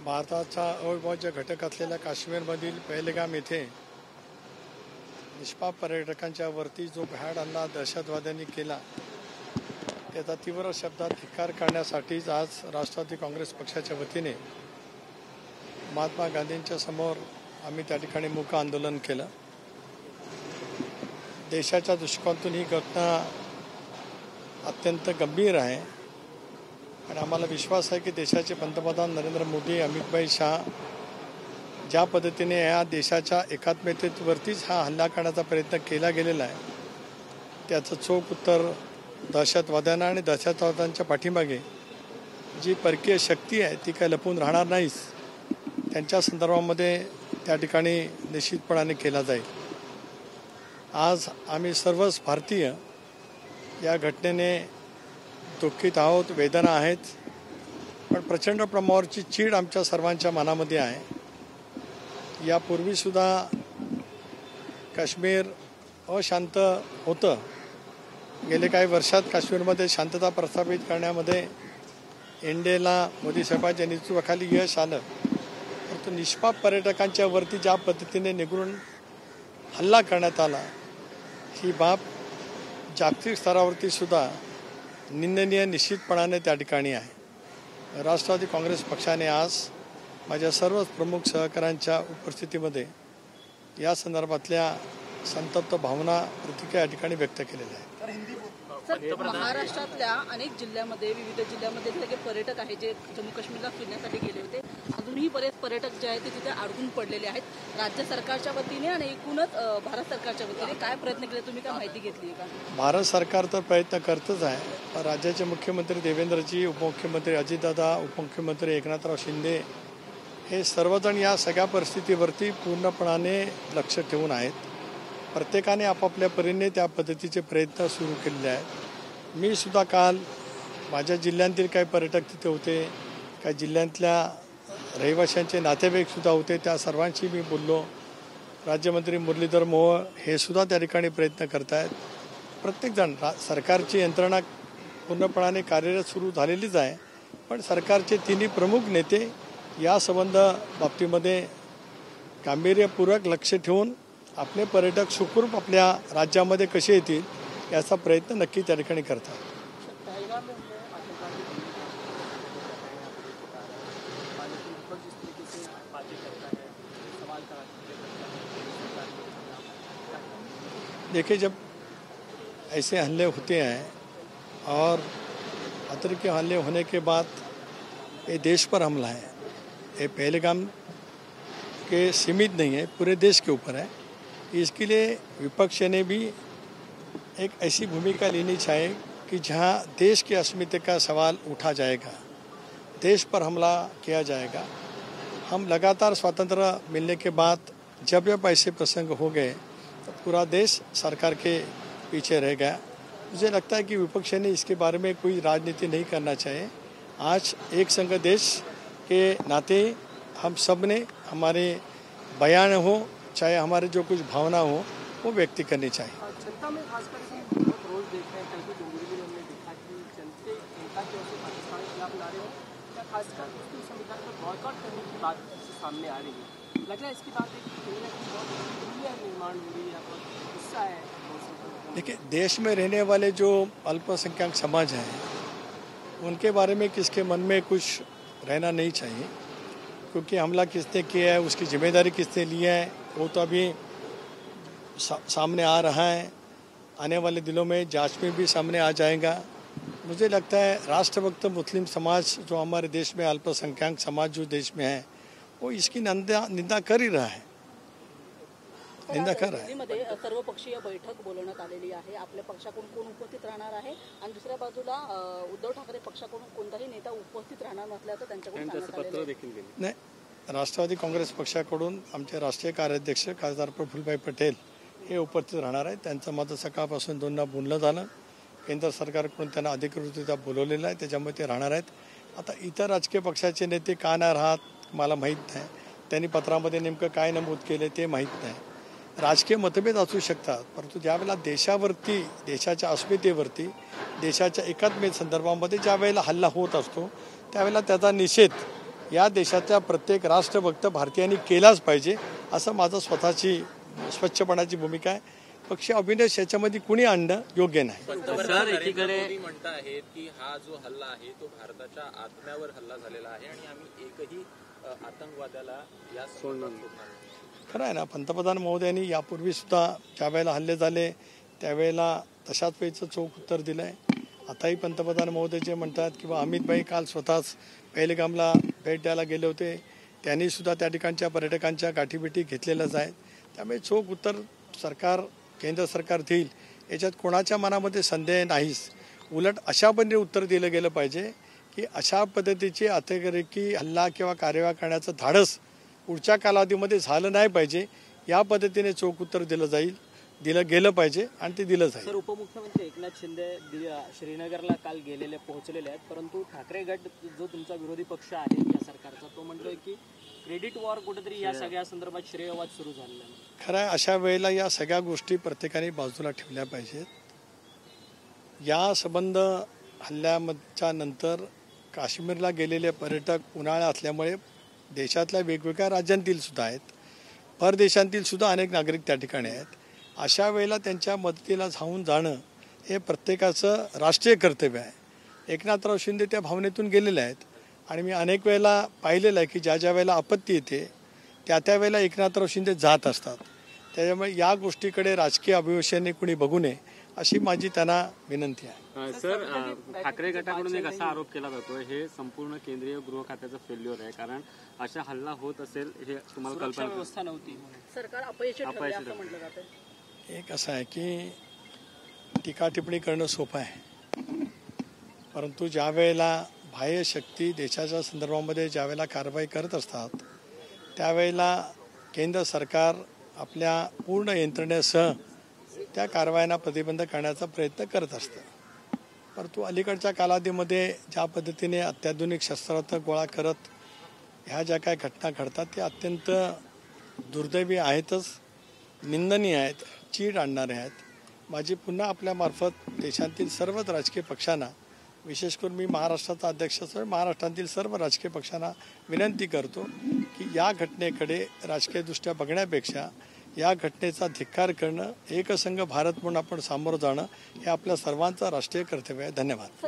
भारताचा अविभाज्य घटक असलेल्या काश्मीरमधील पहलगाम येथे निष्पाप पर्यटकांच्या वरती जो भ्याड हल्ला दहशतवाद्यांनी केला त्याचा तीव्र शब्दात धिक्कार करण्यासाठीच आज राष्ट्रवादी काँग्रेस पक्षाच्या वतीने महात्मा गांधींच्या समोर आम्ही त्या ठिकाणी मूक आंदोलन केलं। देशाच्या दृष्टिकोनातून ही घटना अत्यंत गंभीर आहे आणि आम्हाला विश्वास आहे की देशाचे पंतप्रधान नरेंद्र मोदी, अमित शाह ज्या पद्धतीने या देशाच्या एकात्मतेवरतीच हा हल्ला करण्याचा प्रयत्न केला गेलेला आहे त्याचं चोख उत्तर दहशतवाद्यांना आणि दहशतवाद्यांच्या पाठीमागे जी परकीय शक्ती आहे ती काय लपून राहणार नाहीच, त्यांच्या संदर्भामध्ये त्या ठिकाणी निश्चितपणाने केला जाईल। आज आम्ही सर्वच भारतीय या घटनेने दुःखित आहोत, वेदना आहेत, पण प्रचंड प्रमाणावरची चीड आमच्या सर्वांच्या मनामध्ये आहे। यापूर्वीसुद्धा काश्मीर अशांत होतं। गेले काही वर्षात काश्मीरमध्ये शांतता प्रस्थापित करण्यामध्ये एनडीएला मोदी साहेबांच्या नेतृत्वाखाली यश आलं, परंतु निष्पाप पर्यटकांच्या वरती ज्या पद्धतीने निगरून हल्ला करण्यात आला ही बाब जागतिक स्तरावरती सुद्धा निंदनीय निश्चितपणाने त्या ठिकाणी आहे। राष्ट्रवादी काँग्रेस पक्षाने आज माझ्या सर्व प्रमुख सहकाऱ्यांच्या उपस्थितीमध्ये या संदर्भातल्या संतप्त भावना प्रतिक्रिया या ठिकाणी व्यक्त केलेल्या आहेत। सर, महाराष्ट्रातल्या अनेक जिल्ह्यामध्ये, विविध जिल्ह्यामध्ये सगळे पर्यटक आहेत जे जम्मू काश्मीरला फिरण्यासाठी गेले होते, अजूनही बरेच पर्यटक जे आहेत ते तिथे अडकून पडलेले आहेत। राज्य सरकारच्या वतीने आणि एकूणच भारत सरकारच्या वतीने काय प्रयत्न केले, तुम्ही काय माहिती घेतली का? भारत सरकार तर प्रयत्न करतच आहे, पण राज्याचे मुख्यमंत्री देवेंद्रजी, उपमुख्यमंत्री अजितदादा, उपमुख्यमंत्री एकनाथराव शिंदे हे सर्वजण या सगळ्या परिस्थितीवरती पूर्णपणाने लक्ष ठेवून आहेत। प्रत्येकाने आपापल्या परीने त्या पद्धतीचे प्रयत्न सुरू केलेले आहेत। मी सुद्धा काल माझ्या जिल्ह्यातील काही पर्यटक तिथे होते, काही जिल्ह्यातल्या रहिवाशांचे नातेवाईकसुद्धा होते, त्या सर्वांशी मी बोललो। राज्यमंत्री मुरलीधर मोहोळ हे सुद्धा त्या ठिकाणी प्रयत्न करत आहेत। प्रत्येकजण सरकारची यंत्रणा पूर्णपणाने कार्यरत सुरू झालेलीच आहे, पण सरकारचे तिन्ही प्रमुख नेते या संबंध बाबतीमध्ये गांभीर्यपूर्वक लक्ष ठेवून आपले पर्यटक सुखरूप आपल्या राज्यामध्ये कसे येतील याचा प्रयत्न नक्की त्या ठिकाणी करतात। देखिए, जब ऐसे हमले होते हैं और अतर्कित हमले होने के बाद ये देश पर हमला है, ये पहलगाम के सीमित नहीं है, पूरे देश के ऊपर है। इसके लिए विपक्ष ने भी एक ऐसी भूमिका लेनी चाहिए कि जहां देश की अस्मिता का सवाल उठा जाएगा, देश पर हमला किया जाएगा। हम लगातार स्वातंत्र्य मिलने के बाद जब ऐसे प्रसंग हो गए तो पूरा देश सरकार के पीछे रह गया। मुझे लगता है कि विपक्ष ने इसके बारे में कोई राजनीति नहीं करना चाहिए। आज एक संघ देश के नाते हम सब ने हमारे बयान हो चाहे हमारे जो कुछ भावना हो वो व्यक्त करनी चाहिए। जनता में खासकर रोज देख रहे हैं, कल भी डोंगरी में हमने देखा कि जनता की ओर से पाकिस्तान के खिलाफ नारे हो या खासकर उसकी संविधान पर बॉयकॉट करने की बात सामने आ रही है। लग रहा है इसकी बात है कि कहीं ना कहीं बहुत निर्माण हो रही है, बहुत गुस्सा है। देखिए, देश में रहने वाले जो अल्पसंख्यक समाज हैं उनके बारे में किसके मन में कुछ रहना नहीं चाहिए, क्योंकि हमला किसने किया है, उसकी जिम्मेदारी किसने लिया है वो तो अभी सामने आ रहा है। आने वाले दिनों में जांच में भी सामने आ जाएगा। मुझे लगता है राष्ट्रभक्त मुस्लिम समाज जो हमारे देश में, अल्पसंख्यक समाज जो देश में है, वो इसकी निंदा कर ही रहा है, निंदा कर रहा है। दिल्लीमध्ये सर्वपक्षीय बैठक बोलवण्यात आलेली आहे। आपल्या पक्षाकडून कोण उपस्थित राहणार आहे आणि दुसऱ्या बाजूला उद्धव ठाकरे पक्षाकडून कोणताही नेता उपस्थित राहणार नसल्याचं त्यांच्याकडून सांगण्यात आलेलं आहे। नाही, राष्ट्रवादी काँग्रेस पक्षाकडून आमचे राष्ट्रीय कार्याध्यक्ष खासदार प्रफुल्लभाई पटेल हे उपस्थित राहणार आहेत। त्यांचं माझं सकाळपासून दोनदा बोलणं झालं। केंद्र सरकारकडून त्यांना अधिकृतरित्या बोलवलेलं आहे, त्याच्यामुळे ते राहणार आहेत। आता इतर राजकीय पक्षाचे नेते का नाही राहत मला माहीत नाही, त्यांनी पत्रामध्ये नेमकं काय नमूद केले ते माहीत नाही। राजकीय मतभेद असू शकतात, परंतु ज्यावेळेला देशावरती, देशाच्या अस्मितेवरती, देशाच्या एकात्मते संदर्भामध्ये ज्या वेळेला हल्ला होत असतो त्यावेळेला त्याचा निषेध या देशातल्या प्रत्येक राष्ट्रभक्त भारतीयांनी केलाच पाहिजे, असं माझं स्वतःची स्वच्छपणाची भूमिका आहे. पक्ष अभिनय याच्यामध्ये कुणी आणणं योग्य नाही. सर, एकीकडे म्हणता आहेत की हा जो हल्ला आहे तो भारताच्या आत्म्यावर हल्ला झालेला आहे आणि आम्ही एकही आतंकवाद्याला या सोडणार नाही. खरं आहे ना, पंतप्रधान महोदयांनी यापूर्वी सुद्धा ज्या वेळेला हल्ले झाले त्यावेळेला तशाच वेळेचं चोख उत्तर दिलं आहे. आताही पंतप्रधान महोदय जे म्हणतात किंवा अमित भाई काल स्वतःच पहलगामला भेट द्यायला गेले होते, त्यांनी सुद्धा त्या ठिकाणच्या पर्यटकांच्या गाठीभेटी घेतलेल्याच आहेत. त्यामुळे चोख उत्तर सरकार, केंद्र सरकार देईल याच्यात कोणाच्या मनामध्ये संदेह नाहीच. उलट अशा पद्धतीने उत्तर दिलं गेलं पाहिजे की अशा पद्धतीची अतिरेकी हल्ला किंवा कारवाई करण्याचं धाडस पुढच्या कालावधीमध्ये झालं नाही पाहिजे. या पद्धतीने चोख उत्तर दिलं गेलं पाहिजे आणि ते दिलं जाईल. सर, उपमुख्यमंत्री एकनाथ शिंदे श्रीनगरला काल पोहोचलेले आहेत, परंतु ठाकरे गट जो तुमचा विरोधी पक्ष आहे या सरकारचा, तो म्हणतोय की क्रेडिट वॉर कुठेतरी या सगळ्या संदर्भात श्रेयवाद सुरू झालेला आहे. खरं आहे, अशा वेळेला या सगळ्या गोष्टी प्रत्येकाने बाजूला ठेवल्या पाहिजेत. या संबंध हल्ल्याच्या नंतर काश्मीरला गेलेले पर्यटक उन्हाळा असल्यामुळे देशातल्या वेगवेगळ्या राज्यांतील सुद्धा आहेत, परदेशांतील सुद्धा अनेक नागरिक त्या ठिकाणी आहेत. अशा वेळेला त्यांच्या मदतीला धावून जाणं हे प्रत्येकाचं राष्ट्रीय कर्तव्य आहे. एकनाथराव शिंदे त्या भावनेतून गेलेले आहेत आणि मी अनेक वेळेला पाहिलेलं आहे की ज्या ज्या वेळेला आपत्ती येते त्या वेळेला एकनाथराव शिंदे जात असतात. त्याच्यामुळे या गोष्टीकडे राजकीय अभिवेशनाने कुणी बघू नये अशी माझी त्यांना विनंती आहे. सर, ठाकरे गटाकडून एक असा आरोप केला जातो, हे संपूर्ण केंद्रीय गृह खात्याचं फेल्युअर आहे, कारण अशा हल्ला होत असेल हे तुम्हाला कल्पना व्यवस्था नव्हती, सरकार अपयशी ठरले असं म्हटलं जातं. एक असं आहे की टीका टिप्पणी करणं सोपं आहे, परंतु ज्या वेळेला बाह्य शक्ती देशाच्या संदर्भामध्ये ज्या वेळेला कारवाई करत असतात त्यावेळेला केंद्र सरकार आपल्या पूर्ण यंत्रणेसह त्या कारवायांना प्रतिबंध करण्याचा प्रयत्न करत असतं. परंतु अलीकडच्या कालावधीमध्ये ज्या पद्धतीने अत्याधुनिक शस्त्रास्त्र गोळा करत ह्या ज्या काही घटना घडतात त्या अत्यंत दुर्दैवी आहेतच, निंदनीय आहेत, चीड आणणारे आहेत. माझी पुन्हा आपल्यामार्फत देशातील सर्वच राजकीय पक्षांना, विशेष करून मी महाराष्ट्राचा अध्यक्ष असून महाराष्ट्रातील सर्व राजकीय पक्षांना विनंती करतो की या घटनेकडे राजकीयदृष्ट्या बघण्यापेक्षा या घटनेचा धिक्कार करणं, एकसंघ भारत म्हणून आपण सामोरं जाणं हे आपल्या सर्वांचं राष्ट्रीय कर्तव्य आहे. धन्यवाद.